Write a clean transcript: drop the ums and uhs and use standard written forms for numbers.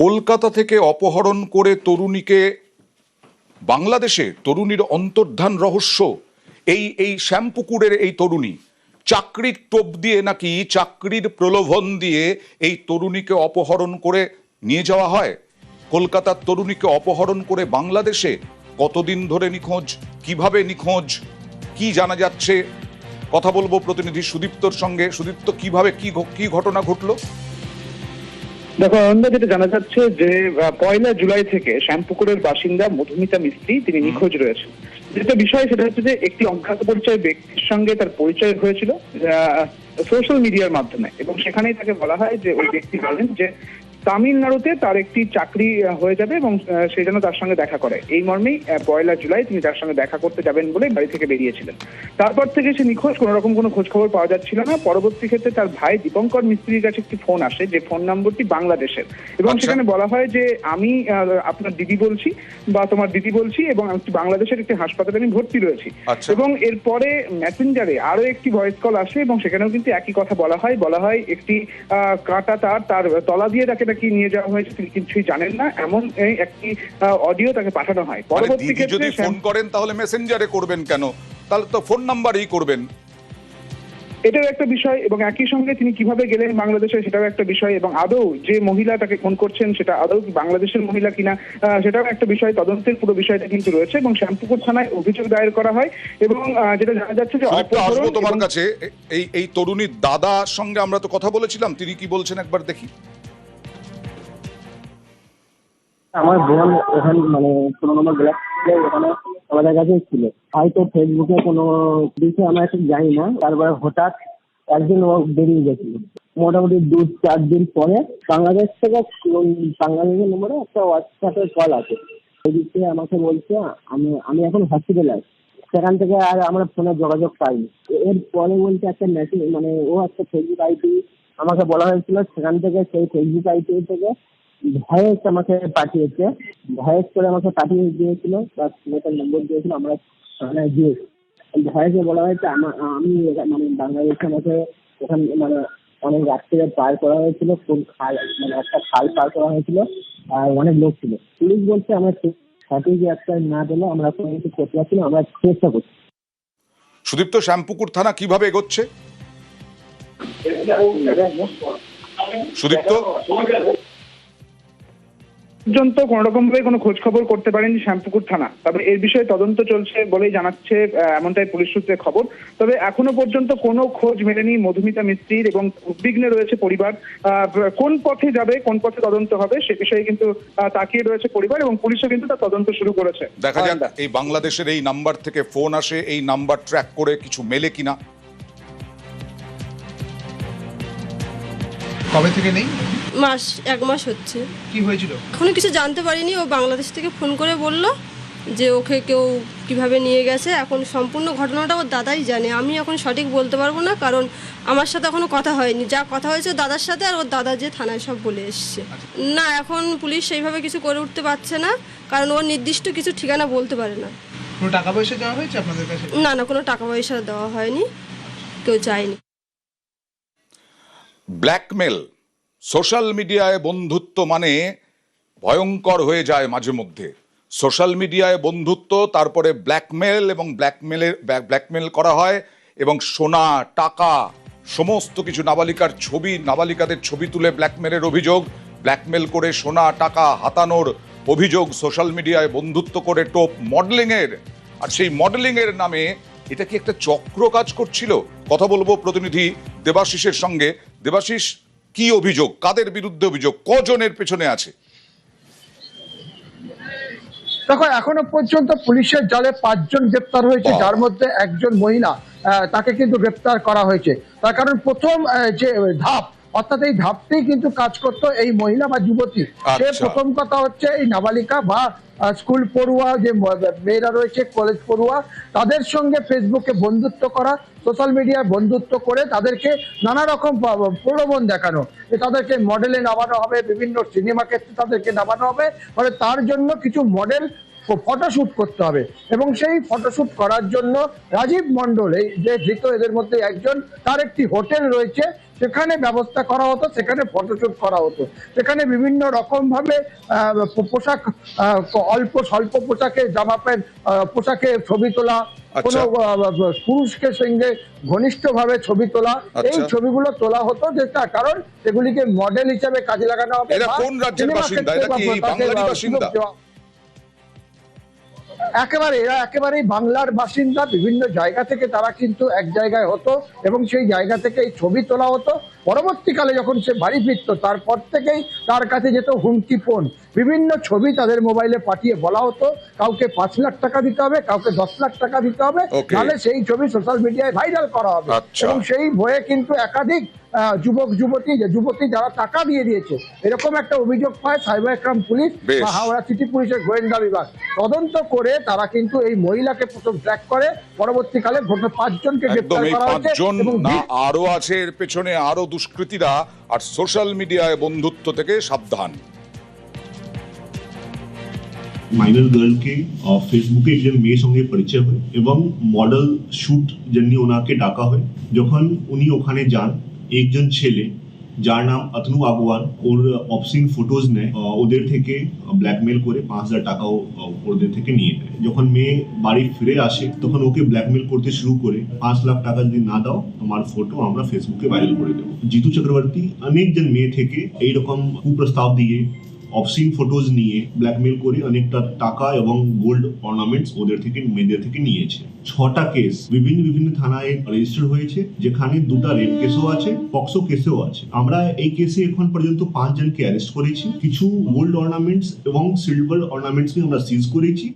কলকাতা থেকে অপহরণ করে তরুণীকে বাংলাদেশে, তরুণীর অন্তর্ধান রহস্য। এই শ্যামপুকুরের এই তরুণী চাকরির টোপ দিয়ে নাকি চাকরির প্রলোভন দিয়ে এই তরুণীকে অপহরণ করে নিয়ে যাওয়া হয়। কলকাতার তরুণীকে অপহরণ করে বাংলাদেশে কতদিন ধরে নিখোঁজ, কিভাবে নিখোঁজ, কি জানা যাচ্ছে, কথা বলবো প্রতিনিধি সুদীপ্তর সঙ্গে। সুদীপ্ত, কিভাবে কি ঘটনা ঘটলো? দেখো আনন্দ, যেটা জানা যাচ্ছে যে 1 জুলাই থেকে শ্যামপুকুরের বাসিন্দা মধুমিতা মিস্ত্রি তিনি নিখোঁজ রয়েছেন। যেটা বিষয় সেটা হচ্ছে যে একটি অজ্ঞাত পরিচয় ব্যক্তির সঙ্গে তার পরিচয় হয়েছিল সোশ্যাল মিডিয়ার মাধ্যমে, এবং সেখানেই তাকে বলা হয় যে ওই ব্যক্তি বলেন যে তামিলনাড়ুতে তার একটি চাকরি হয়ে যাবে এবং সে যেন তার সঙ্গে দেখা করে। এই মর্মেই 1 জুলাই তিনি তার সঙ্গে দেখা করতে যাবেন বলে বাড়ি থেকে বেরিয়েছিলেন। তারপর থেকে সে নিখোঁজ, কোন রকম কোনো খোঁজ খবর পাওয়া যাচ্ছিল না। পরবর্তী ক্ষেত্রে তার ভাই দীপঙ্কর মিস্ত্রির কাছে একটি ফোন আসে, যে ফোন নম্বরটি বাংলাদেশের, এবং সেখানে বলা হয় যে আমি আপনার দিদি বলছি বা তোমার দিদি বলছি, এবং বাংলাদেশের একটি হাসপাতালে আমি ভর্তি রয়েছি। এবং এরপরে মেসেঞ্জারে আরো একটি ভয়েস কল আসে এবং সেখানেও কিন্তু একই কথা বলা হয় একটি কাঁটা তার তলা দিয়ে তাকে নাকি নিয়ে যাওয়া হয়েছে, তিনি কিছুই জানেন না, এমন একটি অডিও তাকে পাঠানো হয়। পরবর্তী ক্ষেত্রে যদি ফোন করেন তাহলে মেসেঞ্জারে করবেন কেন? তাহলে তো ফোন নাম্বারেই করবেন। এটাও একটা বিষয়, এবং একই সঙ্গে তিনি কিভাবে গেলেন বাংলাদেশে সেটাও একটা বিষয়, এবং আদৌ যে মহিলা তাকে ফোন করছেন সেটা আদৌ কি বাংলাদেশের মহিলা কিনা সেটাও একটা বিষয়। তদন্তের পুরো বিষয়টা কিন্তু রয়েছে এবং শ্যামপুকুর থানায় অভিযোগ দায়ের করা হয়। এবং যেটা জানা যাচ্ছে যে আসবো তোমার কাছে, এই তরুণীর দাদার সঙ্গে আমরা তো কথা বলেছিলাম, তিনি কি বলছেন একবার দেখি। আমার বোন ওখানে 16 নম্বর ব্লক ওখানে আমাদের কাছেই ছিল। হয়তো ফেসবুকে কোনো বিষয়ে আমরা ঠিক জানি না, তারপরে হঠাৎ একদিন ও বেরিয়ে গেছিল। মোটামুটি 2-4 দিন পরে বাংলাদেশ থেকে বাংলাদেশের নম্বরে একটা হোয়াটসঅ্যাপের কল আছে। সেই দিক থেকে আমাকে বলছে আমি এখন হসপিটালে আছি। সেখান থেকে আর আমরা ফোনে যোগাযোগ পাইনি। এর পরে বলছে একটা মেসেজ, ও একটা ফেসবুক আইডি আমাকে বলা হয়েছিল, সেখান থেকে সেই ফেসবুক আইডি থেকে ভয়েস আমাকে পাঠিয়েছে, ভয়েস করে আমাকে পাঠিয়ে দিয়েছিল, তার মেয়েটার নম্বর দিয়েছিল, আমরা দিয়েছি। ভয়েসে বলা হয়েছে আমি বাংলাদেশে আমাকে ওখানে অনেক রাত্রে পার করা হয়েছিল, কোন খাল একটা খাল পার করা হয়েছিল, আর অনেক লোক ছিল। পুলিশ বলছে আমরা সঠিক একটা না দিলে আমরা কোনো কিছু করতে পারছি না, আমরা চেষ্টা করছি। সুদীপ্ত, শ্যামপুকুর থানা কিভাবে এগোচ্ছে? সুদীপ্ত, পর্যন্ত কোন রকম ভাবে কোনো খোঁজ খবর করতে পারেনি শ্যামপুকুর থানা, তবে এর বিষয়ে তদন্ত চলছে বলেই জানাচ্ছে, এমনটাই পুলিশ সূত্রে খবর। তবে এখনো পর্যন্ত কোনো খোঁজ মেলেনি মধুমিতা মিস্ত্রির, এবং উদ্বিগ্নে রয়েছে পরিবার। কোন পথে যাবে, কোন পথে তদন্ত হবে সে বিষয়ে কিন্তু তাকিয়ে রয়েছে পরিবার, এবং পুলিশও কিন্তু তার তদন্ত শুরু করেছে। দেখা যাক এই বাংলাদেশের এই নাম্বার থেকে ফোন আসে, এই নাম্বার ট্র্যাক করে কিছু মেলে কিনা। কবে থেকে নেই? 1 মাস হচ্ছে। কি হয়েছিল? এখনো কিছু জানতে পারিনি। ও বাংলাদেশ থেকে ফোন করে বলল যে ওকে কেউ কিভাবে নিয়ে গেছে। এখন সম্পূর্ণ ঘটনাটা ওর দাদাই জানে, আমি এখন সঠিক বলতে পারবো না, কারণ আমার সাথে এখনো কথা হয়নি। যা কথা হয়েছে ওর দাদার সাথে, আর ওর দাদা যে থানায় সব বলে এসছে। না, এখন পুলিশ সেইভাবে কিছু করে উঠতে পারছে না, কারণ ওর নির্দিষ্ট কিছু ঠিকানা বলতে পারে না। কোনো টাকা পয়সা দেওয়া হয়েছে আপনাদের কাছে? না, কোনো টাকা পয়সা দেওয়া হয়নি, কেউ চায়নি। ব্ল্যাকমেল, সোশ্যাল মিডিয়ায় বন্ধুত্ব মানে ভয়ঙ্কর হয়ে যায় মাঝে মধ্যে। সোশ্যাল মিডিয়ায় বন্ধুত্ব, তারপরে ব্ল্যাকমেল, এবং ব্ল্যাকমেল করা হয়, এবং সোনা, টাকা, সমস্ত কিছু, নাবালিকাদের ছবি তুলে ব্ল্যাকমেলের অভিযোগ, ব্ল্যাকমেল করে সোনা টাকা হাতানোর অভিযোগ, সোশ্যাল মিডিয়ায় বন্ধুত্ব করে টোপ মডেলিংয়ের। আর সেই মডেলিংয়ের নামে এটা কি একটা চক্র কাজ করছিল? কথা বলবো প্রতিনিধি দেবাশিসের সঙ্গে। দেবাশিস, কি অভিযোগ, কাদের বিরুদ্ধে অভিযোগ, কজনের পেছনে আছে? দেখো, এখনো পর্যন্ত পুলিশের জালে 5 জন গ্রেপ্তার হয়েছে, যার মধ্যে একজন মহিলা, তাকে কিন্তু গ্রেপ্তার করা হয়েছে। তার কারণ প্রথম যে ধাপ, অর্থাৎ এই ধাপতেই কিন্তু কাজ করতো এই মহিলা বা যুবতী। সে প্রথম কথা হচ্ছে এই নাবালিকা বা স্কুল পড়ুয়া যে মেয়েরা রয়েছে, কলেজ পড়ুয়া, তাদের সঙ্গে ফেসবুকে বন্ধুত্ব করা, সোশ্যাল মিডিয়ায় বন্ধুত্ব করে তাদেরকে নানা রকম প্রলোভন দেখানো, তাদেরকে মডেলে নামানো হবে, বিভিন্ন সিনেমা ক্ষেত্রে তাদেরকে নামানো হবে, ফলে তার জন্য কিছু মডেল ফটোশুট করতে হবে এবং সেই ফটোশুট করার জন্য রাজীব মণ্ডল এই যে ধৃত এদের মধ্যে একজন, তার একটি হোটেল রয়েছে, সেখানে ব্যবস্থা করা হতো, সেখানে ফটোশুট করা হতো, সেখানে বিভিন্ন রকম ভাবে পোশাক, অল্প স্বল্প পোশাকে, জামা প্যান্ট পোশাকে ছবি তোলা, কোনো পুরুষকে সঙ্গে ঘনিষ্ঠ ভাবে ছবি তোলা, এই ছবিগুলো তোলা হতো, যেটা কারণ সেগুলিকে মডেল হিসেবে কাজে লাগানো হবে। এরা কোন রাজ্যের বাসিন্দা? এরা কি বাঙালি বাসিন্দা? এরা একেবারেই বাংলার বাসিন্দা। বিভিন্ন জায়গা থেকে তারা কিন্তু এক জায়গায় হতো এবং সেই জায়গা থেকে এই ছবি তোলা হতো। পরবর্তীকালে যখন সে বাড়ি ফিরতো তারপর থেকেই তার কাছে যেত হুমকি ফোন, বিভিন্ন ছবি তাদের মোবাইলে পাঠিয়ে বলা হতো কাউকে 5 লাখ টাকা দিতে হবে, কাউকে 10 লাখ টাকা দিতে হবে, তাহলে সেই ছবি সোশ্যাল মিডিয়ায় ভাইরাল করা হবে। এবং সেই ভয়ে কিন্তু একাধিক যুবতী যারা টাকা দিয়ে দিয়েছে, এরকম একটা অভিযোগ পায় সাইবার ক্রাইম পুলিশ বা হাওড়া সিটি পুলিশের গোয়েন্দা বিভাগ। তদন্ত করে তারা কিন্তু এই মহিলাকে প্রথম ট্র্যাক করে, পরবর্তীকালে 5 জনকে গ্রেফতার করা হয়েছে এবং আরো আছে এর পেছনে আরো দুষ্কৃতীরা। আর সোশ্যাল মিডিয়ায় বন্ধুত্ব থেকে সাবধান। মাইনর গার্লকে ফেসবুকে একজন মেয়ের সঙ্গে পরিচয় হয় এবং মডেল শুট জন্য ওনাকে ডাকা হয়। যখন উনি ওখানে যান, একজন ছেলে যার নাম অতনু আগওয়ান ওর অবসিন ফটোজ নেয়, ওদের থেকে ব্ল্যাকমেল করে 5,000 টাকাও ওদের থেকে নিয়ে নেয়। যখন মেয়ে বাড়ি ফিরে আসে তখন ওকে ব্ল্যাকমেল করতে শুরু করে 5 লাখ টাকা যদি না দাও তোমার ফটো আমরা ফেসবুকে ভাইরাল করে দেবো। জিতু চক্রবর্তী অনেকজন মেয়ে থেকে এইরকম কুপ্রস্তাব দিয়ে অবসিন ফটোজ নিয়ে ব্ল্যাকমেল করে অনেকটা টাকা এবং গোল্ড অর্নামেন্টস ওদের থেকে মেয়েদের থেকে নিয়েছে। 6টা কেস বিভিন্ন থানায় রেজিস্টার হয়েছে, যেখানে 2টা রেপ কেসও আছে, পক্সো কেসও আছে। আমরা এই কেসে এখন পর্যন্ত 5 জনকে অ্যারেস্ট করেছি। কিছু গোল্ড অর্নামেন্টস এবং সিলভার অর্নামেন্টস আমরা সিজ করেছি।